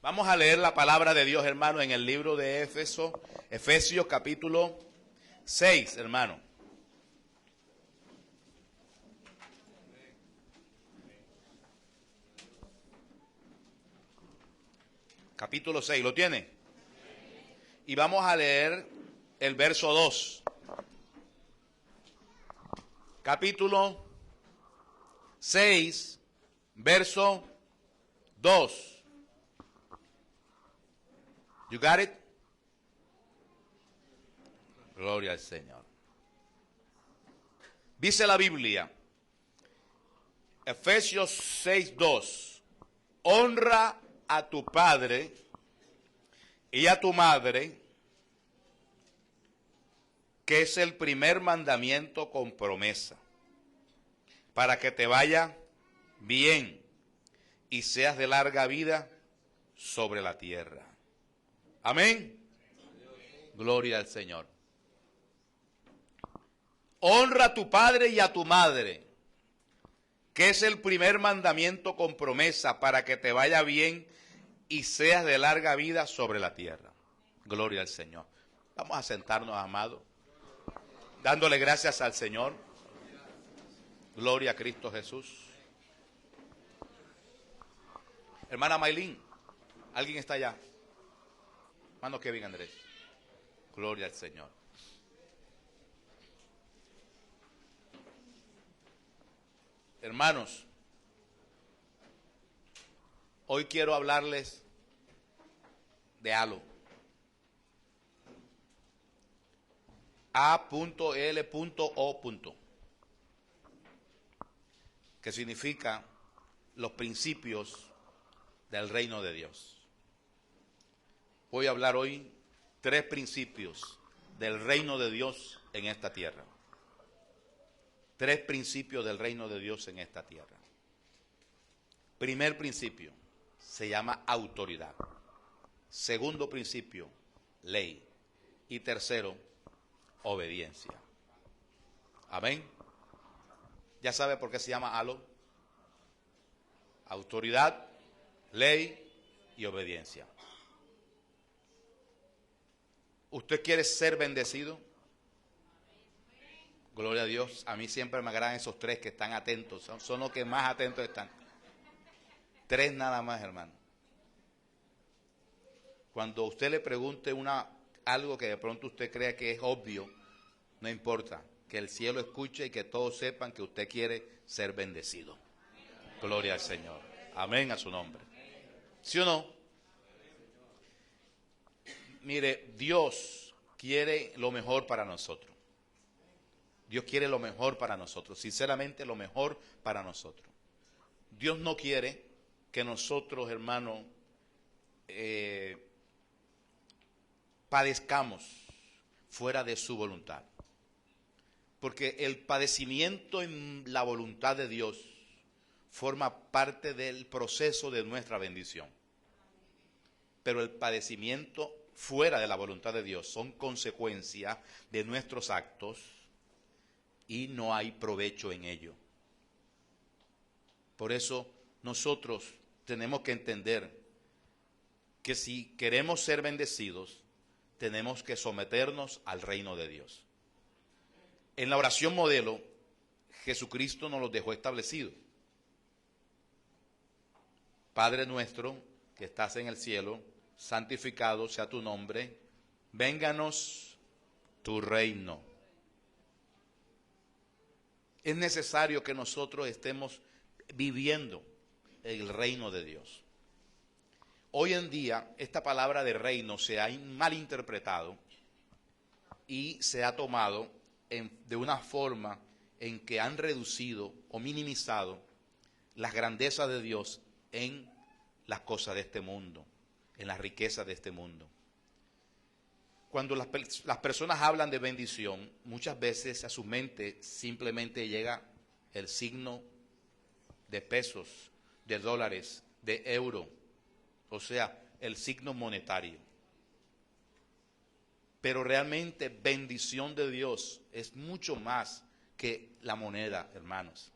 Vamos a leer la palabra de Dios, hermano, en el libro de Efesios capítulo 6, hermano. Capítulo 6, ¿lo tiene? Y vamos a leer el verso 2. Capítulo 6, verso 2. You got it? Gloria al Señor. Dice la Biblia, Efesios 6:2, honra a tu padre y a tu madre, que es el primer mandamiento con promesa, para que te vaya bien y seas de larga vida sobre la tierra. Amén. Gloria al Señor. Honra a tu padre y a tu madre, que es el primer mandamiento con promesa, para que te vaya bien y seas de larga vida sobre la tierra. Gloria al Señor. Vamos a sentarnos, amados, dándole gracias al Señor. Gloria a Cristo Jesús. Hermana Maylin, ¿alguien está allá? Hermano Kevin Andrés. Gloria al Señor. Hermanos, hoy quiero hablarles de halo. A.L.O. que significa los principios del reino de Dios. Voy a hablar hoy 3 principios del reino de Dios en esta tierra. 3 principios del reino de Dios en esta tierra. Primer principio se llama autoridad. Segundo principio, ley. Y tercero, obediencia. Amén. ¿Ya sabe por qué se llama halo? Autoridad, ley y obediencia. ¿Usted quiere ser bendecido? Gloria a Dios. A mí siempre me agradan esos 3 que están atentos. Son los que más atentos están. 3 nada más, hermano. Cuando usted le pregunte algo que de pronto usted crea que es obvio, no importa. Que el cielo escuche y que todos sepan que usted quiere ser bendecido. Gloria al Señor. Amén a su nombre. ¿Sí o no? Mire, Dios quiere lo mejor para nosotros. Dios quiere lo mejor para nosotros, sinceramente lo mejor para nosotros. Dios no quiere que nosotros, hermanos, padezcamos fuera de su voluntad. Porque el padecimiento en la voluntad de Dios forma parte del proceso de nuestra bendición. Pero el padecimiento fuera de la voluntad de Dios son consecuencia de nuestros actos y no hay provecho en ello. Por eso nosotros tenemos que entender que si queremos ser bendecidos, tenemos que someternos al reino de Dios. En la oración modelo, Jesucristo nos lo dejó establecido. Padre nuestro que estás en el cielo, santificado sea tu nombre, vénganos tu reino. Es necesario que nosotros estemos viviendo el reino de Dios. Hoy en día, esta palabra de reino se ha malinterpretado y se ha tomado de una forma en que han reducido o minimizado las grandezas de Dios en las cosas de este mundo, en las riquezas de este mundo. Cuando las personas hablan de bendición, muchas veces a su mente simplemente llega el signo de pesos, de dólares, de euro, o sea, el signo monetario. Pero realmente bendición de Dios es mucho más que la moneda, hermanos.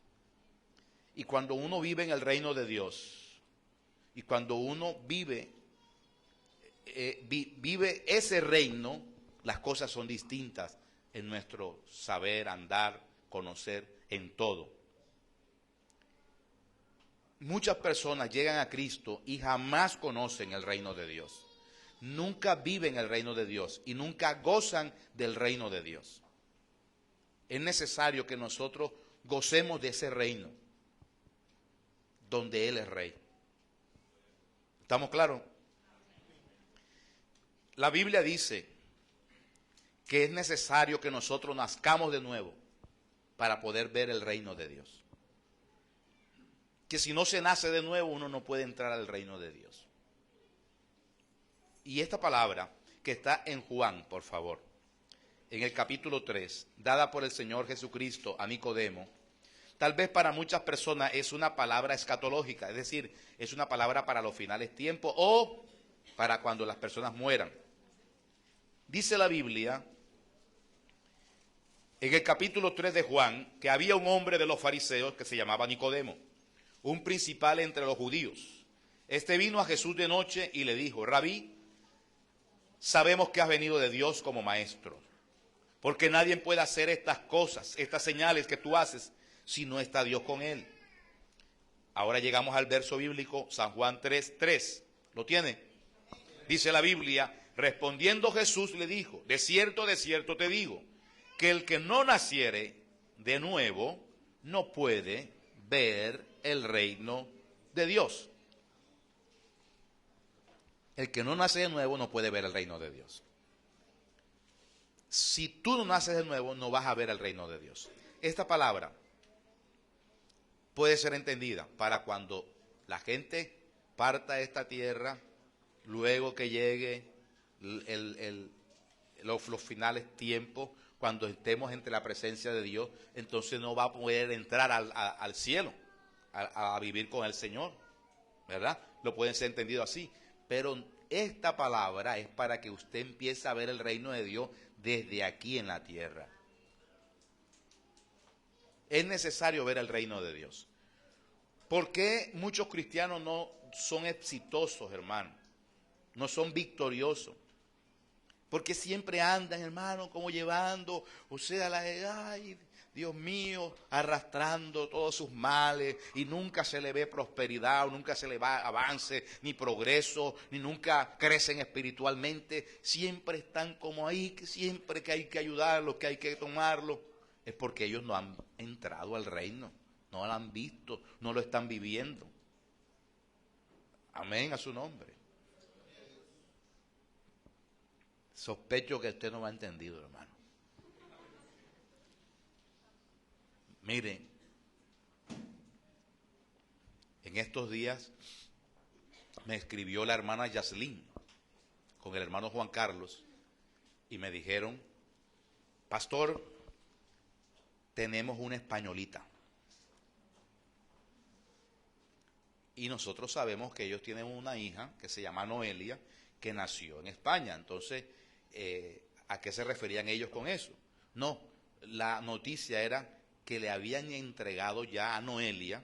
Y cuando uno vive en el reino de Dios, y cuando uno vive vive ese reino, las cosas son distintas en nuestro saber, andar, conocer, en todo. Muchas personas llegan a Cristo y jamás conocen el reino de Dios. Nunca viven el reino de Dios y nunca gozan del reino de Dios. Es necesario que nosotros gocemos de ese reino donde Él es rey. ¿Estamos claros? La Biblia dice que es necesario que nosotros nazcamos de nuevo para poder ver el reino de Dios. Que si no se nace de nuevo, uno no puede entrar al reino de Dios. Y esta palabra que está en Juan, por favor, en el capítulo 3, dada por el Señor Jesucristo a Nicodemo, tal vez para muchas personas es una palabra escatológica, es decir, es una palabra para los finales tiempos o para cuando las personas mueran. Dice la Biblia, en el capítulo 3 de Juan, que había un hombre de los fariseos que se llamaba Nicodemo, un principal entre los judíos. Este vino a Jesús de noche y le dijo: Rabí, sabemos que has venido de Dios como maestro, porque nadie puede hacer estas cosas, estas señales que tú haces, si no está Dios con él. Ahora llegamos al verso bíblico, San Juan 3:3. ¿Lo tiene? Dice la Biblia: respondiendo Jesús le dijo: de cierto te digo, que el que no naciere de nuevo no puede ver el reino de Dios. El que no nace de nuevo no puede ver el reino de Dios. Si tú no naces de nuevo, no vas a ver el reino de Dios. Esta palabra puede ser entendida para cuando la gente parta de esta tierra, luego que llegue los finales tiempos, cuando estemos entre la presencia de Dios, entonces no va a poder entrar al cielo, a vivir con el Señor, ¿verdad? Lo pueden ser entendido así, pero esta palabra es para que usted empiece a ver el reino de Dios desde aquí en la tierra. Es necesario ver el reino de Dios. ¿Por qué muchos cristianos no son exitosos, hermano? No son victoriosos. Porque siempre andan, hermano, como llevando, o sea, ay, Dios mío, arrastrando todos sus males, y nunca se le ve prosperidad, o nunca se le va avance, ni progreso, ni nunca crecen espiritualmente. Siempre están como ahí, que siempre que hay que ayudarlos, que hay que tomarlos. Es porque ellos no han entrado al reino, no lo han visto, no lo están viviendo. Amén a su nombre. Sospecho que usted no me ha entendido, hermano. Mire, en estos días me escribió la hermana Yaslin con el hermano Juan Carlos y me dijeron: pastor, tenemos una españolita. Y nosotros sabemos que ellos tienen una hija que se llama Noelia, que nació en España. Entonces, ¿a qué se referían ellos con eso? No, la noticia era que le habían entregado ya a Noelia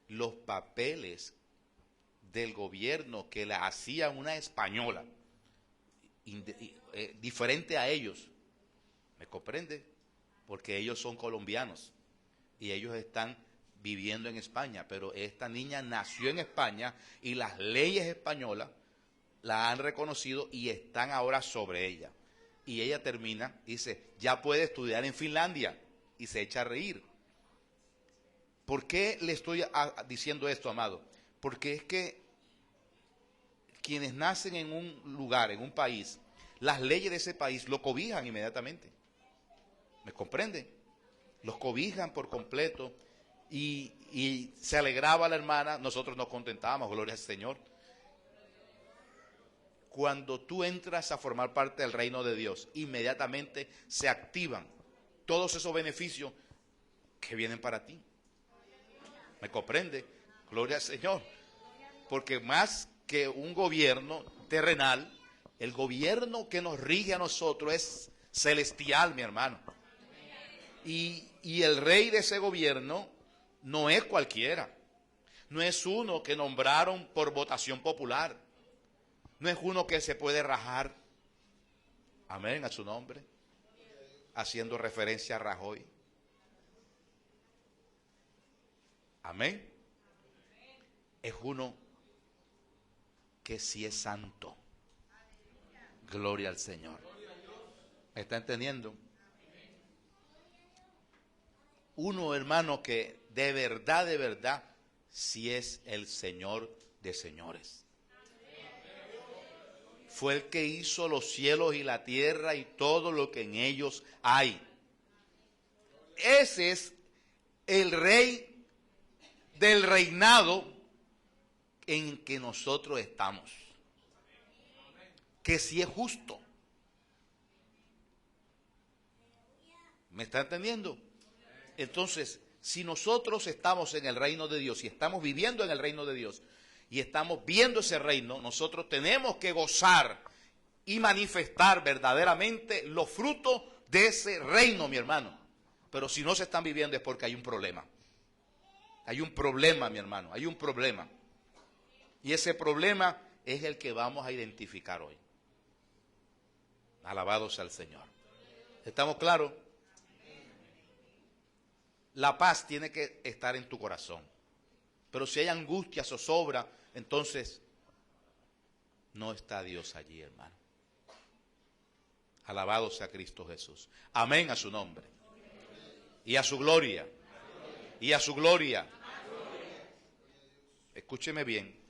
los papeles del gobierno que la hacía una española, diferente a ellos. ¿Me comprende? Porque ellos son colombianos y ellos están viviendo en España, pero esta niña nació en España y las leyes españolas la han reconocido y están ahora sobre ella. Y ella termina, dice, ya puede estudiar en Finlandia, y se echa a reír. ¿Por qué le estoy diciendo esto, amado? Porque es que quienes nacen en un lugar, en un país, las leyes de ese país lo cobijan inmediatamente. ¿Me comprende? Los cobijan por completo y se alegraba la hermana, nosotros nos contentábamos, gloria al Señor. Cuando tú entras a formar parte del reino de Dios, inmediatamente se activan todos esos beneficios que vienen para ti. ¿Me comprende? Gloria al Señor. Porque más que un gobierno terrenal, el gobierno que nos rige a nosotros es celestial, mi hermano. Y el rey de ese gobierno no es cualquiera. No es uno que nombraron por votación popular. No es uno que se puede rajar. Amén, a su nombre. Haciendo referencia a Rajoy. Amén. Es uno que sí es santo. Gloria al Señor. ¿Me está entendiendo? Uno, hermano, que de verdad, sí es el Señor de señores. Fue el que hizo los cielos y la tierra y todo lo que en ellos hay. Ese es el rey del reinado en que nosotros estamos. Que sí es justo. ¿Me está entendiendo? Entonces, si nosotros estamos en el reino de Dios y estamos viviendo en el reino de Dios y estamos viendo ese reino, nosotros tenemos que gozar y manifestar verdaderamente los frutos de ese reino, mi hermano. Pero si no se están viviendo es porque hay un problema. Hay un problema, mi hermano, hay un problema. Y ese problema es el que vamos a identificar hoy. Alabado sea el Señor. ¿Estamos claros? La paz tiene que estar en tu corazón. Pero si hay angustia, zozobra, entonces no está Dios allí, hermano. Alabado sea Cristo Jesús. Amén a su nombre. Y a su gloria. Y a su gloria. Escúcheme bien.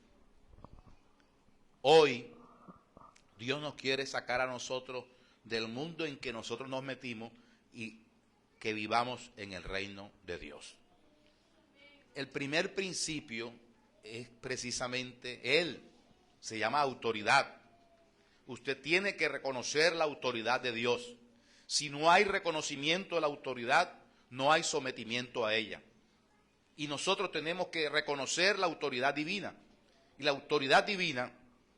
Hoy Dios nos quiere sacar a nosotros del mundo en que nosotros nos metimos y que vivamos en el reino de Dios. El primer principio es precisamente Él. Se llama autoridad. Usted tiene que reconocer la autoridad de Dios. Si no hay reconocimiento de la autoridad, no hay sometimiento a ella. Y nosotros tenemos que reconocer la autoridad divina. Y la autoridad divina,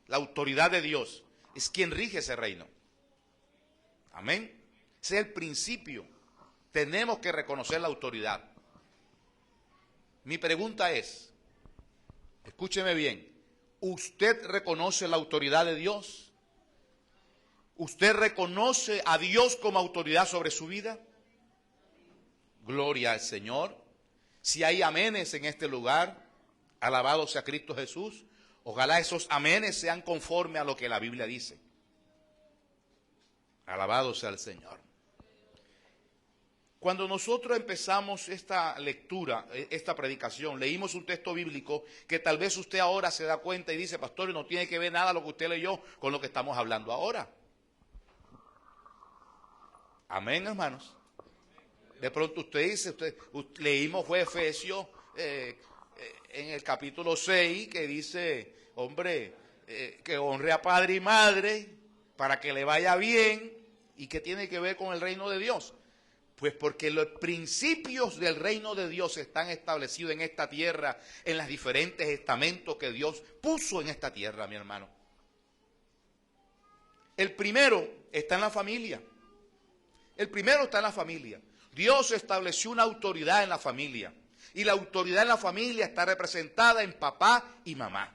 la autoridad de Dios, es quien rige ese reino. Amén. Ese es el principio. Tenemos que reconocer la autoridad. Mi pregunta es, escúcheme bien, ¿usted reconoce la autoridad de Dios? ¿Usted reconoce a Dios como autoridad sobre su vida? Gloria al Señor. Si hay amenes en este lugar, alabado sea Cristo Jesús, ojalá esos amenes sean conforme a lo que la Biblia dice. Alabado sea el Señor. Cuando nosotros empezamos esta lectura, esta predicación, leímos un texto bíblico que tal vez usted ahora se da cuenta y dice, pastor, no tiene que ver nada lo que usted leyó con lo que estamos hablando ahora. Amén, hermanos. De pronto usted dice, leímos fue Efesios en el capítulo 6 que dice, hombre, que honre a padre y madre para que le vaya bien. ¿Y qué tiene que ver con el reino de Dios? Pues porque los principios del reino de Dios están establecidos en esta tierra, en los diferentes estamentos que Dios puso en esta tierra, mi hermano. El primero está en la familia. El primero está en la familia. Dios estableció una autoridad en la familia. Y la autoridad en la familia está representada en papá y mamá.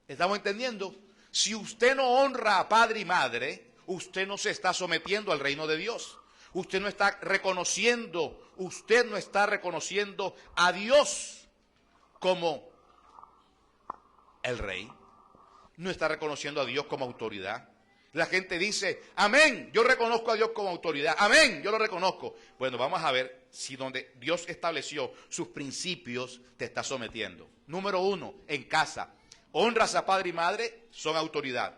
¿Estamos entendiendo? Si usted no honra a padre y madre, usted no se está sometiendo al reino de Dios. Usted no está reconociendo a Dios como el rey. No está reconociendo a Dios como autoridad. La gente dice, amén, yo reconozco a Dios como autoridad. Amén, yo lo reconozco. Bueno, vamos a ver si donde Dios estableció sus principios te está sometiendo. Número 1, en casa. Honras a padre y madre, son autoridad.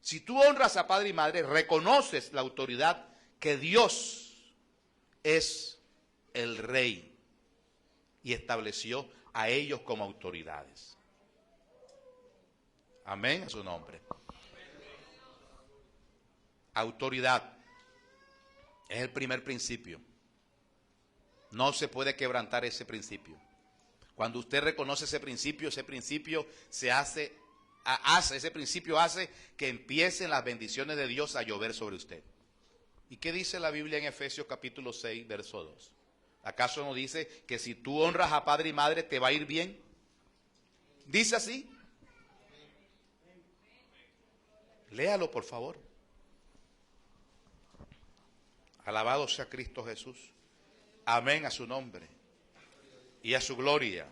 Si tú honras a padre y madre, reconoces la autoridad que Dios es el rey y estableció a ellos como autoridades. Amén, a su nombre. Autoridad es el primer principio. No se puede quebrantar ese principio. Cuando usted reconoce ese principio ese principio hace que empiecen las bendiciones de Dios a llover sobre usted. ¿Y qué dice la Biblia en Efesios capítulo 6, verso 2? ¿Acaso no dice que si tú honras a padre y madre te va a ir bien? ¿Dice así? Léalo, por favor. Alabado sea Cristo Jesús. Amén a su nombre y a su gloria.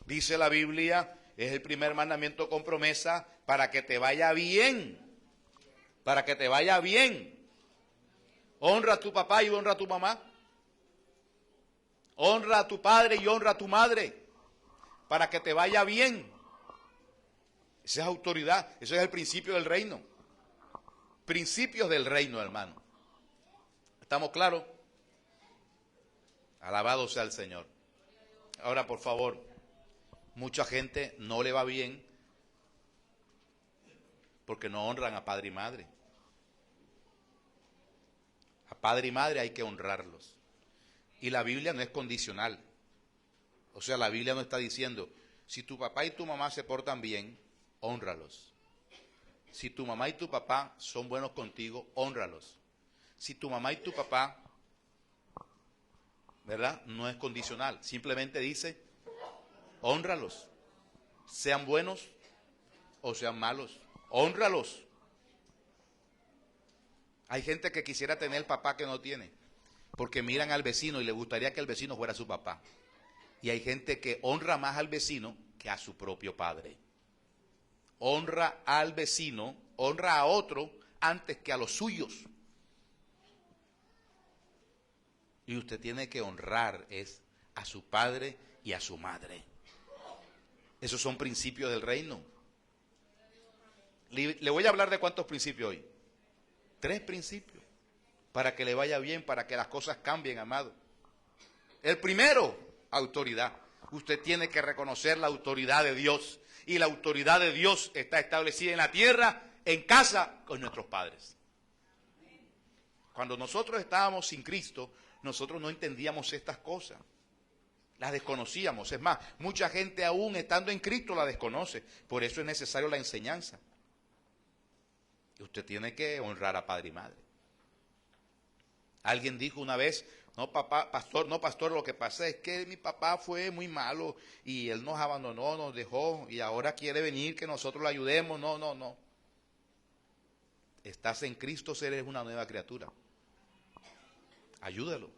Dice la Biblia, es el primer mandamiento con promesa para que te vaya bien. Para que te vaya bien. Honra a tu papá y honra a tu mamá. Honra a tu padre y honra a tu madre. Para que te vaya bien. Esa es autoridad. Eso es el principio del reino. Principios del reino, hermano. ¿Estamos claros? Alabado sea el Señor. Ahora, por favor, mucha gente no le va bien porque no honran a padre y madre. A padre y madre hay que honrarlos. Y la Biblia no es condicional. O sea, la Biblia no está diciendo, si tu papá y tu mamá se portan bien, hónralos. Si tu mamá y tu papá son buenos contigo, hónralos. Si tu mamá y tu papá, ¿verdad? No es condicional. Simplemente dice, hónralos. Sean buenos o sean malos. Hónralos. Hay gente que quisiera tener el papá que no tiene, porque miran al vecino y le gustaría que el vecino fuera su papá. Y hay gente que honra más al vecino que a su propio padre. Honra al vecino, honra a otro antes que a los suyos. Y usted tiene que honrar es a su padre y a su madre. Esos son principios del reino. Le voy a hablar de cuántos principios hoy. 3 principios. Para que le vaya bien, para que las cosas cambien, amado. El primero, autoridad. Usted tiene que reconocer la autoridad de Dios. Y la autoridad de Dios está establecida en la tierra, en casa, con nuestros padres. Cuando nosotros estábamos sin Cristo, nosotros no entendíamos estas cosas. Las desconocíamos. Es más, mucha gente aún estando en Cristo la desconoce. Por eso es necesario la enseñanza. Y usted tiene que honrar a padre y madre. Alguien dijo una vez, no pastor, lo que pasa es que mi papá fue muy malo y él nos abandonó, nos dejó y ahora quiere venir que nosotros lo ayudemos. No. Estás en Cristo, eres una nueva criatura. Ayúdalo.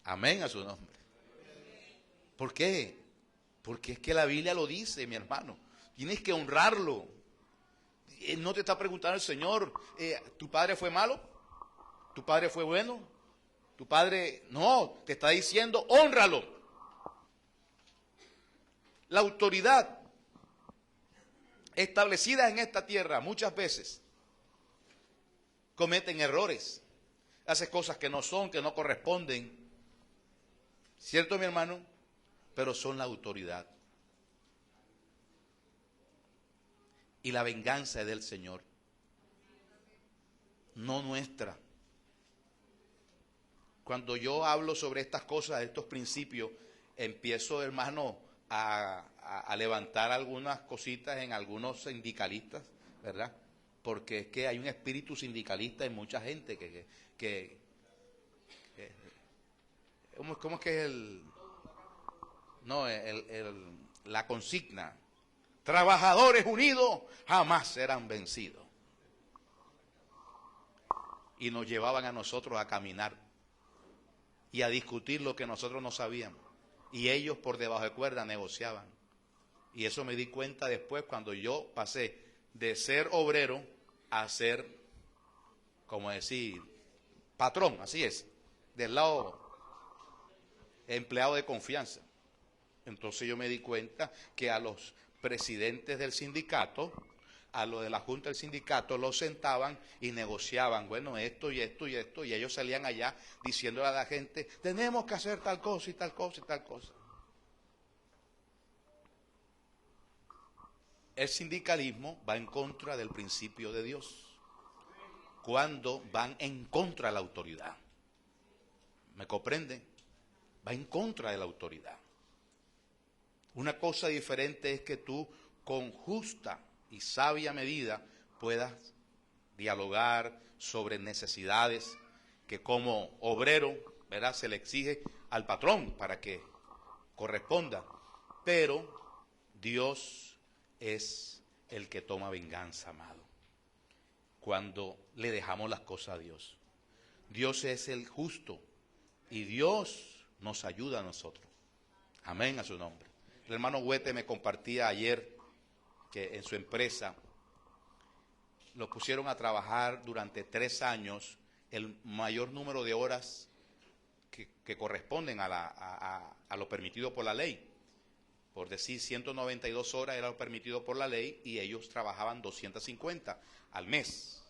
Amén a su nombre. ¿Por qué? Porque es que la Biblia lo dice, mi hermano. Tienes que honrarlo. No te está preguntando el Señor, ¿tu padre fue malo? ¿Tu padre fue bueno? ¿Tu padre? No, te está diciendo, hónralo. La autoridad establecida en esta tierra muchas veces cometen errores, hacen cosas que no son, que no corresponden. ¿Cierto, mi hermano? Pero son la autoridad. Y la venganza es del Señor, no nuestra. Cuando yo hablo sobre estas cosas, estos principios, empiezo, hermano, a levantar algunas cositas en algunos sindicalistas, ¿verdad? Porque es que hay un espíritu sindicalista en mucha gente ¿cómo es que es la consigna? Trabajadores unidos jamás serán vencidos. Y nos llevaban a nosotros a caminar y a discutir lo que nosotros no sabíamos. Y ellos por debajo de cuerda negociaban. Y eso me di cuenta después cuando yo pasé de ser obrero a ser, como decir, patrón, así es, del lado empleado de confianza. Entonces yo me di cuenta que a los presidentes del sindicato, a los de la junta del sindicato, los sentaban y negociaban, bueno, esto y esto y esto, y ellos salían allá diciéndole a la gente, tenemos que hacer tal cosa y tal cosa y tal cosa. El sindicalismo va en contra del principio de Dios, cuando van en contra de la autoridad. ¿Me comprenden? Va en contra de la autoridad. Una cosa diferente es que tú con justa y sabia medida puedas dialogar sobre necesidades que como obrero ¿verdad? Se le exige al patrón para que corresponda, pero Dios es el que toma venganza, amado, cuando le dejamos las cosas a Dios. Dios es el justo y Dios nos ayuda a nosotros. Amén a su nombre. El hermano Huete me compartía ayer que en su empresa lo pusieron a trabajar durante 3 años el mayor número de horas que corresponden a lo permitido por la ley. Por decir, 192 horas era lo permitido por la ley y ellos trabajaban 250 al mes.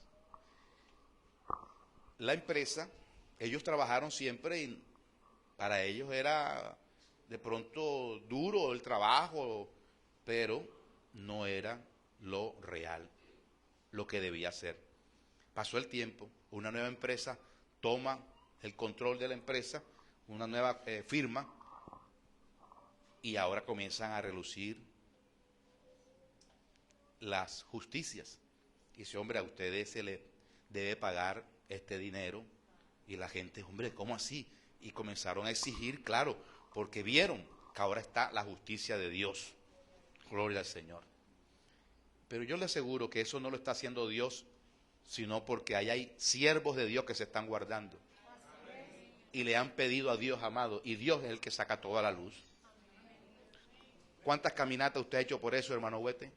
La empresa, ellos trabajaron siempre y para ellos era de pronto duro el trabajo, pero no era lo real, lo que debía ser. Pasó el tiempo, una nueva empresa toma el control de la empresa, una nueva firma, y ahora comienzan a relucir las justicias. Y dice, hombre, a ustedes se les debe pagar este dinero. Y la gente, hombre, ¿cómo así? Y comenzaron a exigir, claro, porque vieron que ahora está la justicia de Dios. Gloria al Señor. Pero yo le aseguro que eso no lo está haciendo Dios, sino porque ahí hay siervos de Dios que se están guardando. Y le han pedido a Dios, amado, y Dios es el que saca toda la luz. ¿Cuántas caminatas usted ha hecho por eso, hermano Huete?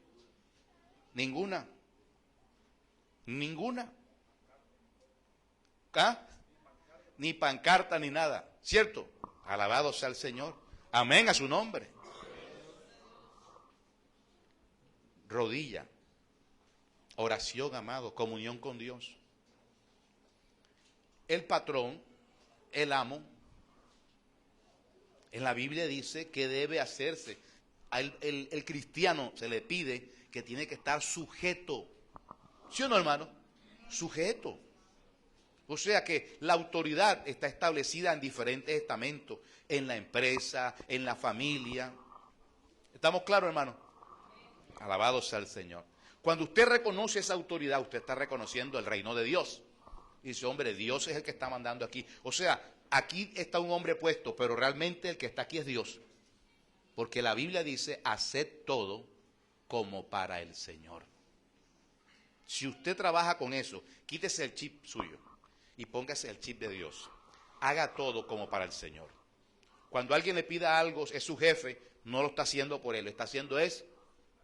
Ninguna. Ninguna. ¿Ah? Ni pancarta ni nada. ¿Cierto? Alabado sea el Señor. Amén a su nombre. Rodilla. Oración, amado. Comunión con Dios. El patrón, el amo, en la Biblia dice que debe hacerse. El cristiano se le pide que tiene que estar sujeto. ¿Sí o no, hermano? Sujeto. O sea que la autoridad está establecida en diferentes estamentos, en la empresa, en la familia. ¿Estamos claros, hermano? Alabado sea el Señor. Cuando usted reconoce esa autoridad, usted está reconociendo el reino de Dios. Y dice, hombre, Dios es el que está mandando aquí. O sea, aquí está un hombre puesto, pero realmente el que está aquí es Dios. Porque la Biblia dice, haced todo como para el Señor. Si usted trabaja con eso, quítese el chip suyo y póngase el chip de Dios. Haga todo como para el Señor. Cuando alguien le pida algo, es su jefe, no lo está haciendo por él, lo está haciendo es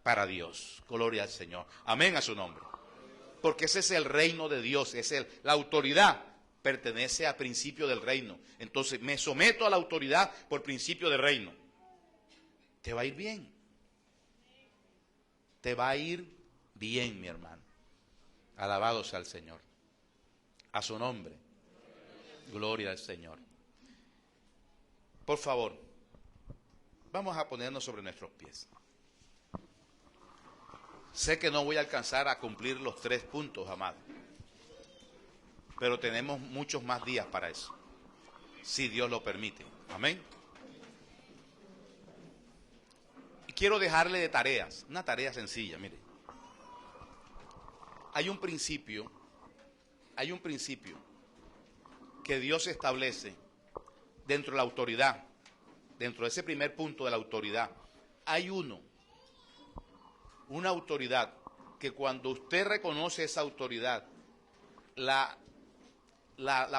para Dios. Gloria al Señor. Amén a su nombre. Porque ese es el reino de Dios, la autoridad pertenece al principio del reino. Entonces me someto a la autoridad por principio del reino. Te va a ir bien. Te va a ir bien, mi hermano. Alabado sea el Señor. A su nombre. Gloria al Señor. Por favor, vamos a ponernos sobre nuestros pies. Sé que no voy a alcanzar a cumplir los 3 puntos, amado. Pero tenemos muchos más días para eso. Si Dios lo permite. Amén. Y quiero dejarle de tareas. Una tarea sencilla, mire. Hay un principio que Dios establece dentro de la autoridad, dentro de ese primer punto de la autoridad. Hay una autoridad que cuando usted reconoce esa autoridad, la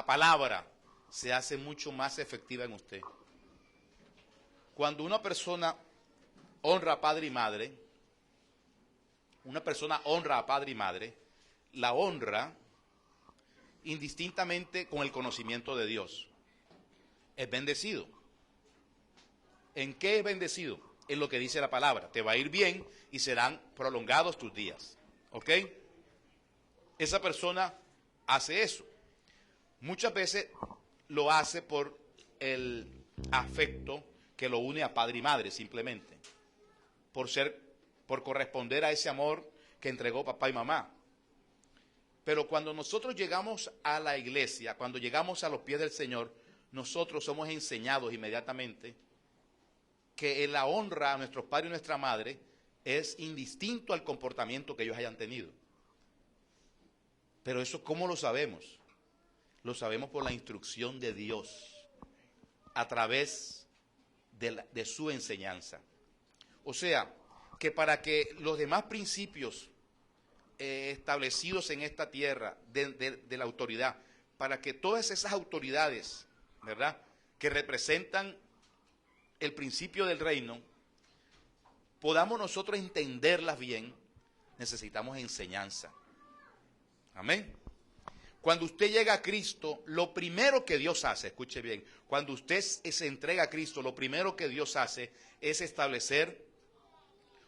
palabra se hace mucho más efectiva en usted. Cuando una persona honra a padre y madre, la honra indistintamente con el conocimiento de Dios. Es bendecido. ¿En qué es bendecido? En lo que dice la palabra. Te va a ir bien y serán prolongados tus días. ¿Ok? Esa persona hace eso. Muchas veces lo hace por el afecto que lo une a padre y madre, simplemente. Por corresponder a ese amor que entregó papá y mamá. Pero cuando nosotros llegamos a la iglesia, cuando llegamos a los pies del Señor, nosotros somos enseñados inmediatamente que la honra a nuestros padres y nuestra madre es indistinto al comportamiento que ellos hayan tenido. Pero eso, ¿cómo lo sabemos? Lo sabemos por la instrucción de Dios. a través de su enseñanza. O sea, que para que los demás principios establecidos en esta tierra de la autoridad, para que todas esas autoridades, ¿verdad?, que representan el principio del reino, podamos nosotros entenderlas bien, necesitamos enseñanza. Amén. Cuando usted llega a Cristo, lo primero que Dios hace, escuche bien, cuando usted se entrega a Cristo, lo primero que Dios hace es establecer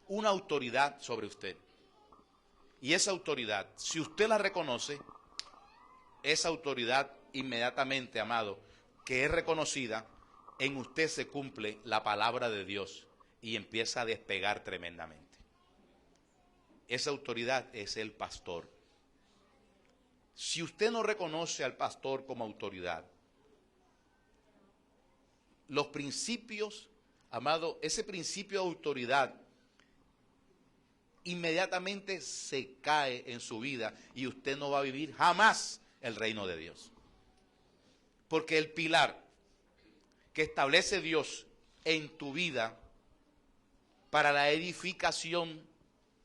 una autoridad sobre usted. Y esa autoridad, si usted la reconoce, esa autoridad inmediatamente, amado, que es reconocida, en usted se cumple la palabra de Dios y empieza a despegar tremendamente. Esa autoridad es el pastor. Si usted no reconoce al pastor como autoridad, los principios, amado, ese principio de autoridad inmediatamente se cae en su vida y usted no va a vivir jamás el reino de Dios. Porque el pilar que establece Dios en tu vida para la edificación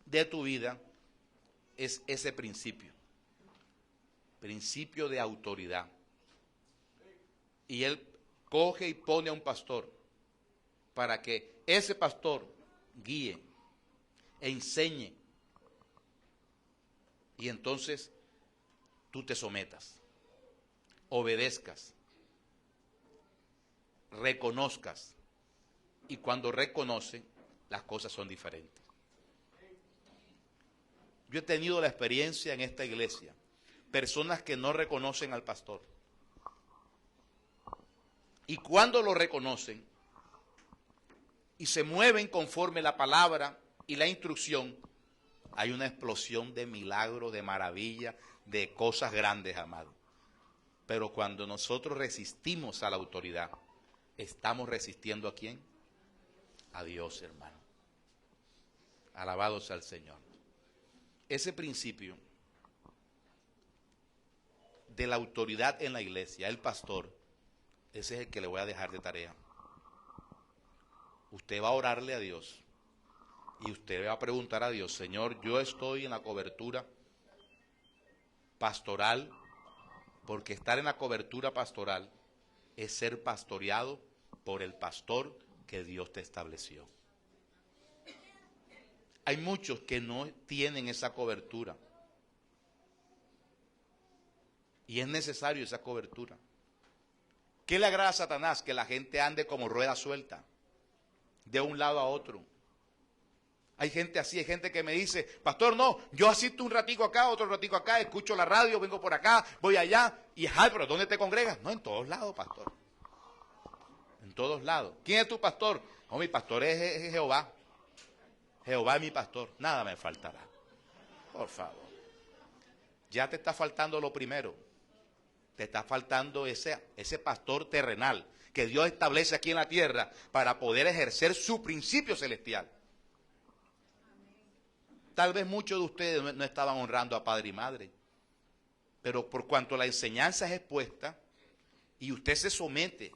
de tu vida es ese principio de autoridad. Y Él coge y pone a un pastor para que ese pastor guíe, enseñe, y entonces tú te sometas, obedezcas, reconozcas, y cuando reconoce, las cosas son diferentes. Yo he tenido la experiencia en esta iglesia, personas que no reconocen al pastor, y cuando lo reconocen y se mueven conforme la palabra y la instrucción, hay una explosión de milagros, de maravillas, de cosas grandes, amado. Pero cuando nosotros resistimos a la autoridad, ¿estamos resistiendo a quién? A Dios, hermano. Alabado sea el Señor. Ese principio de la autoridad en la iglesia, el pastor, ese es el que le voy a dejar de tarea. Usted va a orarle a Dios y usted va a preguntar a Dios: Señor, yo estoy en la cobertura pastoral, porque estar en la cobertura pastoral es ser pastoreado por el pastor que Dios te estableció. Hay muchos que no tienen esa cobertura y es necesario esa cobertura. ¿Qué le agrada a Satanás? Que la gente ande como rueda suelta, de un lado a otro. Hay gente así, hay gente que me dice: pastor, no, yo asisto un ratico acá, otro ratico acá, escucho la radio, vengo por acá, voy allá. Y pero ¿dónde te congregas? No, en todos lados, pastor. En todos lados. ¿Quién es tu pastor? No, mi pastor es Jehová. Jehová es mi pastor, nada me faltará. Por favor. Ya te está faltando lo primero. Te está faltando ese pastor terrenal que Dios establece aquí en la tierra para poder ejercer su principio celestial. Tal vez muchos de ustedes no estaban honrando a padre y madre, pero por cuanto la enseñanza es expuesta y usted se somete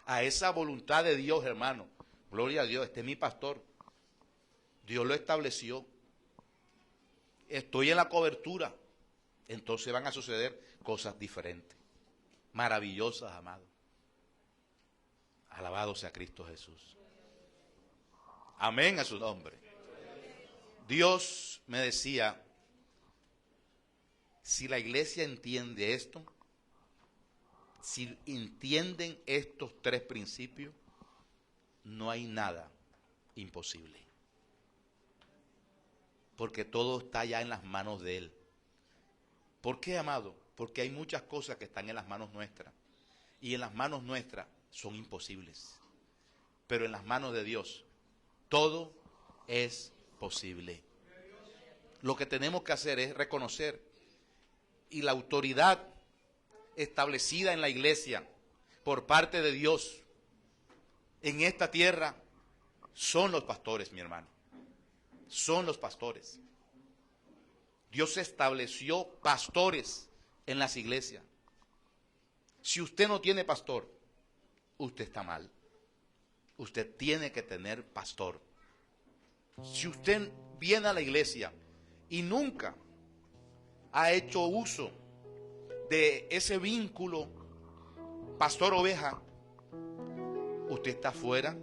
a esa voluntad de Dios, hermano, gloria a Dios, este es mi pastor, Dios lo estableció, estoy en la cobertura, entonces van a suceder cosas diferentes, maravillosas, amado. Alabado sea Cristo Jesús. Amén a su nombre. Dios me decía, si la iglesia entiende esto, si entienden estos tres principios, no hay nada imposible. Porque todo está ya en las manos de Él. ¿Por qué, amado? Porque hay muchas cosas que están en las manos nuestras. Y en las manos nuestras son imposibles. Pero en las manos de Dios, todo es posible. Lo que tenemos que hacer es reconocer, y la autoridad establecida en la iglesia por parte de Dios en esta tierra son los pastores, mi hermano. Son los pastores. Dios estableció pastores en las iglesias. Si usted no tiene pastor, usted está mal. Usted tiene que tener pastor. Si usted viene a la iglesia y nunca ha hecho uso de ese vínculo pastor-oveja, usted está fuera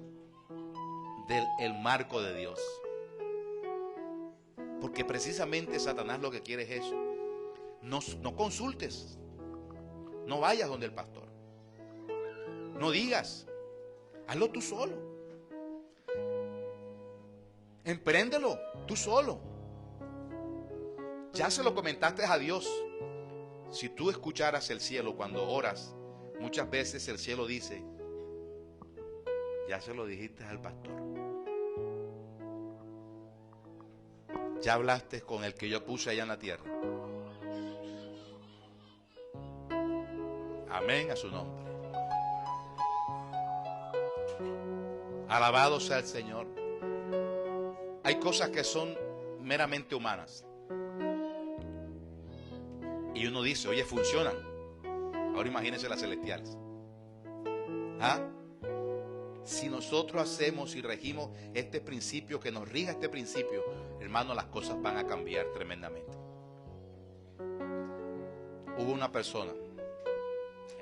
del marco de Dios. Porque precisamente Satanás lo que quiere es eso. No consultes. No vayas donde el pastor. No digas. Hazlo tú solo. Empréndelo tú solo. Ya se lo comentaste a Dios. Si tú escucharas el cielo cuando oras, muchas veces el cielo dice, ya se lo dijiste al pastor. Ya hablaste con el que yo puse allá en la tierra. Amén a su nombre. Alabado sea el Señor. Hay cosas que son meramente humanas. Y uno dice, oye, funcionan. Ahora imagínense las celestiales. ¿Ah? Si nosotros hacemos y regimos este principio, que nos rija este principio, hermano, las cosas van a cambiar tremendamente. Hubo una persona,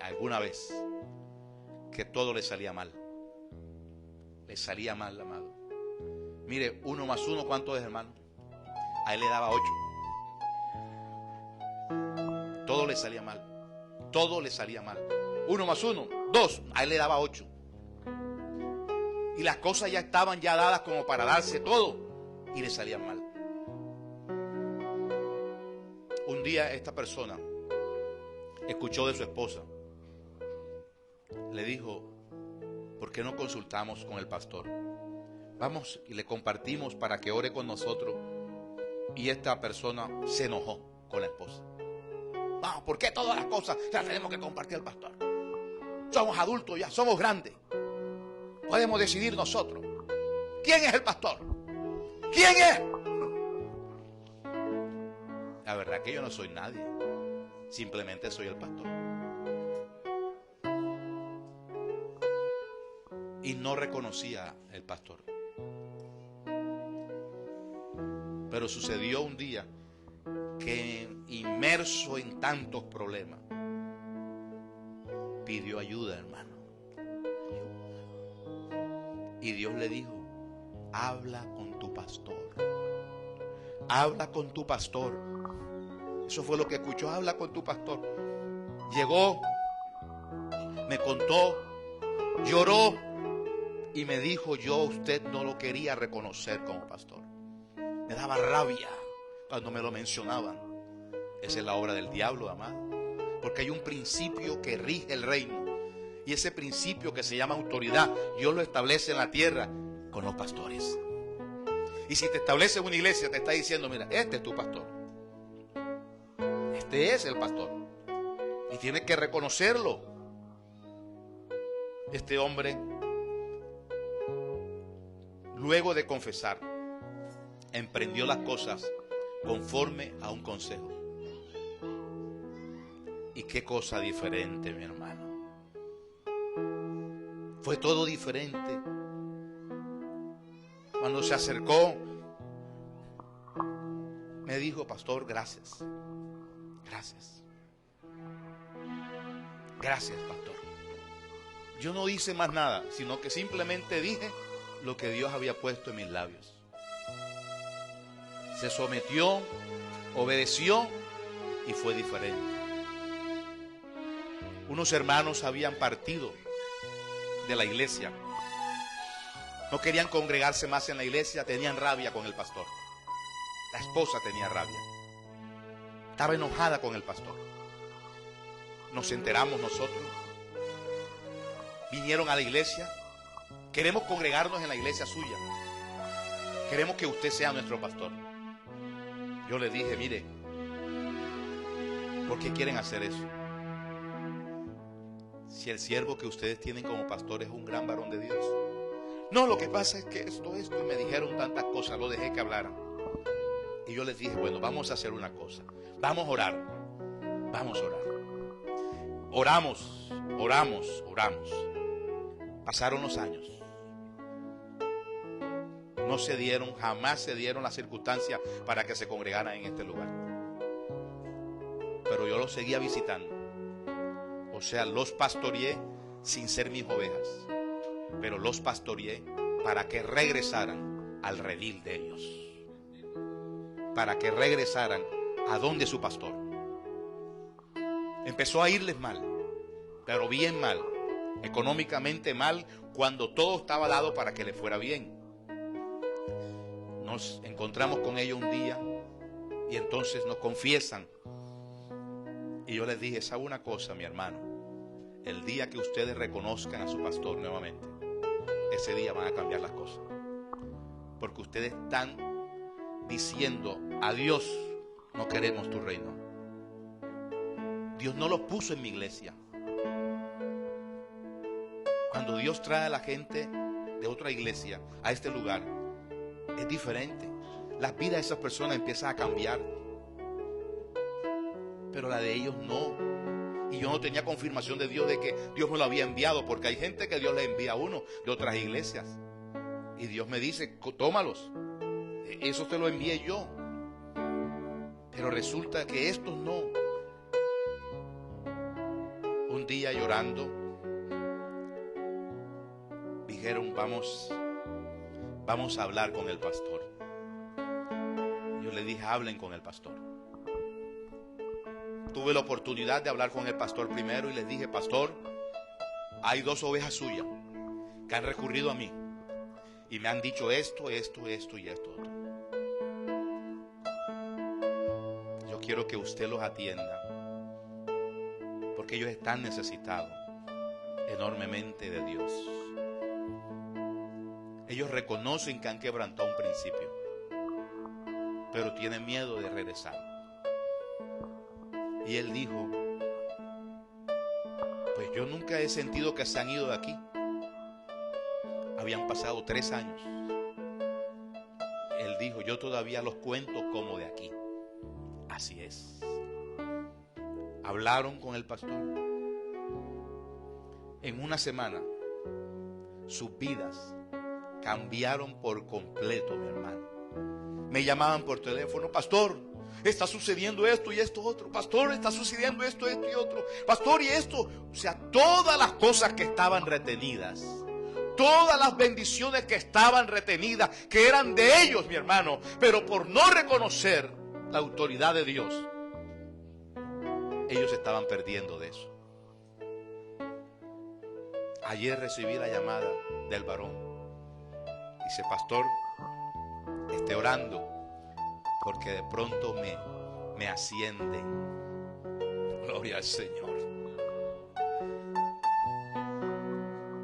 alguna vez, que todo le salía mal. Le salía mal, amado. Mire, 1 más 1, ¿cuánto es, hermano? A él le daba 8. Todo le salía mal. Todo le salía mal. 1 más 1, 2. A él le daba 8. Y las cosas ya estaban ya dadas como para darse todo. Y le salían mal. Un día esta persona escuchó de su esposa. Le dijo, ¿por qué no consultamos con el pastor? Vamos y le compartimos para que ore con nosotros. Y esta persona se enojó con la esposa. Vamos, ¿por qué todas las cosas las tenemos que compartir al pastor? Somos adultos ya, somos grandes. Podemos decidir nosotros. ¿Quién es el pastor? ¿Quién es? La verdad que yo no soy nadie. Simplemente soy el pastor. Y no reconocía el pastor. Pero sucedió un día que, inmerso en tantos problemas, pidió ayuda, hermano. Y Dios le dijo, habla con tu pastor. Habla con tu pastor. Eso fue lo que escuchó, habla con tu pastor. Llegó, me contó, lloró y me dijo, yo a usted no lo quería reconocer como pastor. Me daba rabia cuando me lo mencionaban. Esa es la obra del diablo, amado. Porque hay un principio que rige el reino. Y ese principio que se llama autoridad, Dios lo establece en la tierra con los pastores. Y si te establece una iglesia, te está diciendo, mira, este es tu pastor. Este es el pastor. Y tienes que reconocerlo. Este hombre, luego de confesar, emprendió las cosas conforme a un consejo. Y qué cosa diferente, mi hermano. Fue todo diferente. Cuando se acercó, me dijo, pastor, gracias. Gracias. Gracias, pastor. Yo no hice más nada, sino que simplemente dije lo que Dios había puesto en mis labios. Se sometió, obedeció y fue diferente. Unos hermanos habían partido de la iglesia. No querían congregarse más en la iglesia, tenían rabia con el pastor. La esposa tenía rabia. Estaba enojada con el pastor. Nos enteramos nosotros. Vinieron a la iglesia. Queremos congregarnos en la iglesia suya. Queremos que usted sea nuestro pastor. Yo les dije, mire, ¿por qué quieren hacer eso? Si el siervo que ustedes tienen como pastor es un gran varón de Dios. No, lo que pasa es que esto, y me dijeron tantas cosas, lo dejé que hablaran. Y yo les dije, bueno, vamos a hacer una cosa. Vamos a orar. Vamos a orar. Oramos. Pasaron los años. No se dieron, jamás se dieron las circunstancias para que se congregaran en este lugar. Pero yo los seguía visitando. O sea, los pastoreé sin ser mis ovejas. Pero los pastoreé para que regresaran al redil de ellos. Para que regresaran a donde su pastor. Empezó a irles mal, pero bien mal. Económicamente mal, cuando todo estaba dado para que le fuera bien. Nos encontramos con ellos un día y entonces nos confiesan. Y yo les dije, ¿sabe una cosa, mi hermano? El día que ustedes reconozcan a su pastor nuevamente, ese día van a cambiar las cosas. Porque ustedes están diciendo, a Dios, no queremos tu reino. Dios no los puso en mi iglesia. Cuando Dios trae a la gente de otra iglesia a este lugar, es diferente. Las vidas de esas personas empiezan a cambiar. Pero la de ellos no. Y yo no tenía confirmación de Dios de que Dios me lo había enviado, porque hay gente que Dios le envía a uno de otras iglesias. Y Dios me dice, tómalos. Eso te lo envié yo. Pero resulta que estos no. Un día llorando, dijeron, vamos a hablar con el pastor. Yo le dije, hablen con el pastor. Tuve la oportunidad de hablar con el pastor primero y les dije, pastor, hay 2 ovejas suyas que han recurrido a mí y me han dicho esto y esto otro. Yo quiero que usted los atienda porque ellos están necesitados enormemente de Dios. Ellos reconocen que han quebrantado un principio, pero tienen miedo de regresar. Y él dijo, pues yo nunca he sentido que se han ido de aquí. Habían pasado 3 años. Él dijo, yo todavía los cuento como de aquí. Así es. Hablaron con el pastor. En una semana, sus vidas cambiaron por completo, mi hermano. Me llamaban por teléfono, pastor, está sucediendo esto y esto otro. Pastor, está sucediendo esto y otro. Pastor, y esto. O sea, todas las cosas que estaban retenidas, todas las bendiciones que estaban retenidas, que eran de ellos, mi hermano, pero por no reconocer la autoridad de Dios, ellos estaban perdiendo de eso. Ayer recibí la llamada del varón. Dice, pastor, esté orando porque de pronto me ascienden. Gloria al Señor.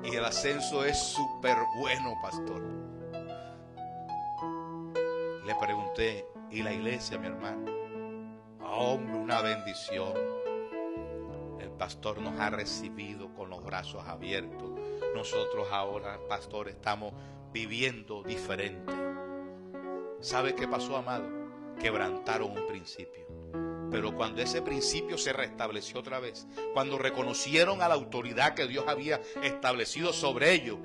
Y el ascenso es súper bueno, pastor. Le pregunté, ¿y la iglesia, mi hermano? Hombre, una bendición. El pastor nos ha recibido con los brazos abiertos. Nosotros ahora, pastor, estamos viviendo diferente. ¿Sabe qué pasó, amado? Quebrantaron un principio. Pero cuando ese principio se restableció otra vez, cuando reconocieron a la autoridad que Dios había establecido sobre ellos,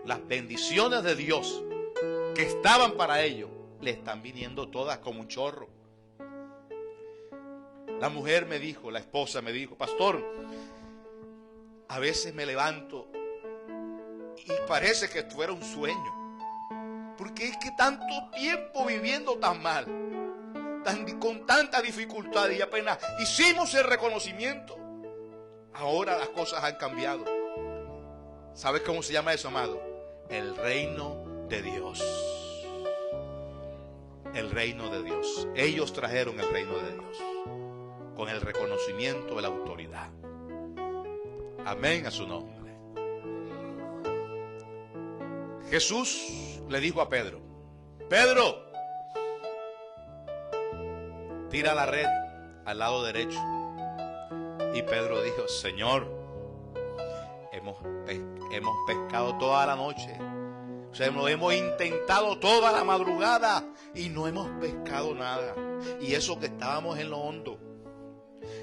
las bendiciones de Dios que estaban para ellos, le están viniendo todas como un chorro. La mujer me dijo, la esposa me dijo, pastor, a veces me levanto y parece que fuera un sueño. Porque es que tanto tiempo viviendo tan mal, con tanta dificultad, y apenas hicimos el reconocimiento, ahora las cosas han cambiado. ¿Sabes cómo se llama eso, amado? El reino de Dios. El reino de Dios. Ellos trajeron el reino de Dios con el reconocimiento de la autoridad. Amén a su nombre. Jesús le dijo a Pedro, Pedro, tira la red al lado derecho. Y Pedro dijo, Señor, hemos pescado toda la noche. O sea, lo hemos intentado toda la madrugada y no hemos pescado nada. Y eso que estábamos en lo hondo.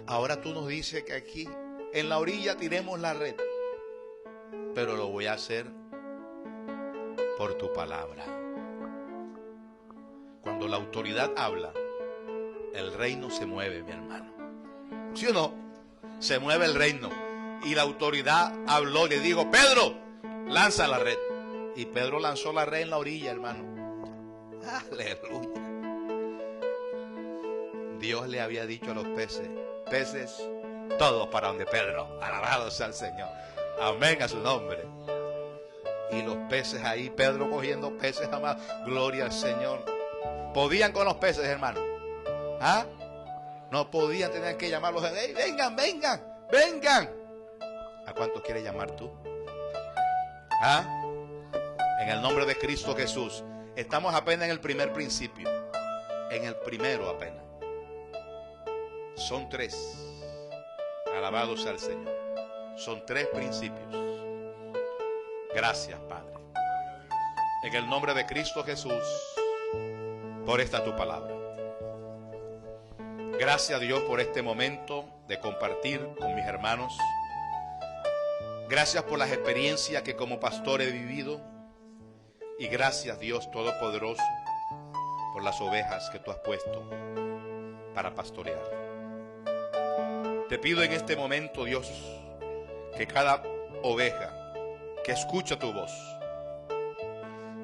Ahora tú nos dices que aquí en la orilla tiremos la red. pero lo voy a hacer por tu palabra. Cuando la autoridad habla, el reino se mueve, mi hermano. ¿Sí o no? Se mueve el reino. Y la autoridad habló y le dijo: Pedro, lanza la red. Y Pedro lanzó la red en la orilla, hermano. Aleluya. Dios le había dicho a los peces: peces, todos para donde Pedro. Alabado sea el Señor. Amén a su nombre. Y los peces ahí, Pedro cogiendo peces, amado. Gloria al Señor. ¿Podían con los peces, hermano? ¿Ah? No podían, tenían que llamarlos. ¡Hey, vengan, vengan, vengan! ¿A cuántos quieres llamar tú? ¿Ah? En el nombre de Cristo Jesús. Estamos apenas en el primer principio. En el primero apenas. Son 3. Alabado sea el Señor. Son 3 principios. Gracias, Padre. En el nombre de Cristo Jesús, por esta tu palabra. Gracias, Dios, por este momento de compartir con mis hermanos. Gracias por las experiencias que como pastor he vivido. Y gracias, Dios Todopoderoso, por las ovejas que tú has puesto para pastorear. Te pido en este momento, Dios, que cada oveja que escucha tu voz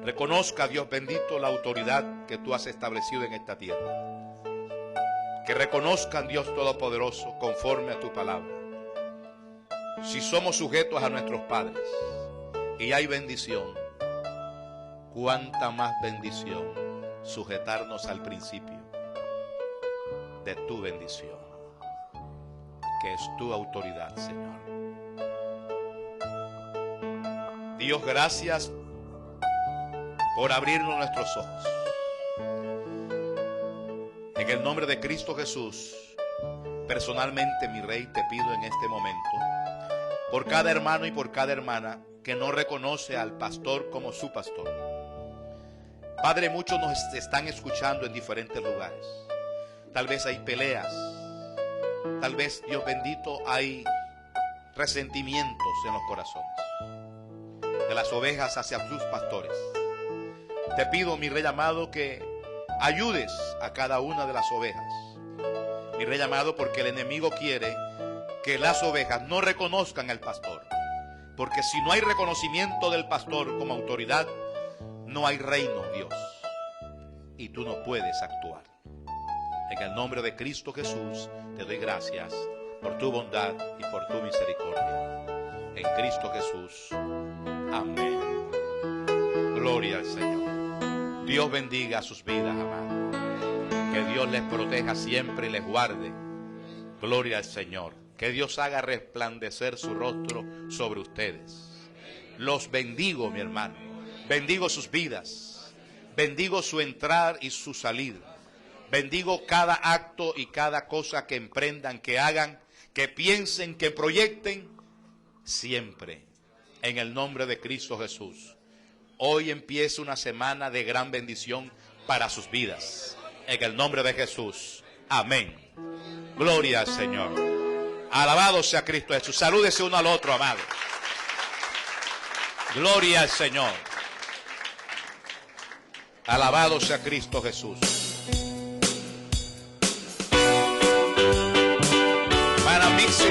reconozca, Dios bendito, la autoridad que tú has establecido en esta tierra. Que reconozcan, Dios Todopoderoso, conforme a tu palabra. Si somos sujetos a nuestros padres y hay bendición, cuánta más bendición sujetarnos al principio de tu bendición, que es tu autoridad, Señor. Dios, gracias por abrirnos nuestros ojos. En el nombre de Cristo Jesús, personalmente, mi Rey, te pido en este momento, por cada hermano y por cada hermana que no reconoce al pastor como su pastor. Padre, muchos nos están escuchando en diferentes lugares. Tal vez hay peleas. Tal vez, Dios bendito, hay resentimientos en los corazones de las ovejas hacia sus pastores. Te pido, mi Rey amado, que ayudes a cada una de las ovejas. Mi Rey amado, porque el enemigo quiere que las ovejas no reconozcan al pastor. Porque si no hay reconocimiento del pastor como autoridad, no hay reino, Dios. Y tú no puedes actuar. En el nombre de Cristo Jesús, te doy gracias por tu bondad y por tu misericordia. En Cristo Jesús. Amén. Gloria al Señor. Dios bendiga sus vidas, amados. Que Dios les proteja siempre y les guarde. Gloria al Señor. Que Dios haga resplandecer su rostro sobre ustedes. Los bendigo, mi hermano. Bendigo sus vidas. Bendigo su entrar y su salir. Bendigo cada acto y cada cosa que emprendan, que hagan, que piensen, que proyecten, siempre en el nombre de Cristo Jesús. Hoy empieza una semana de gran bendición para sus vidas. En el nombre de Jesús. Amén. Gloria al Señor. Alabado sea Cristo Jesús. Salúdese uno al otro, amado. Gloria al Señor. Alabado sea Cristo Jesús.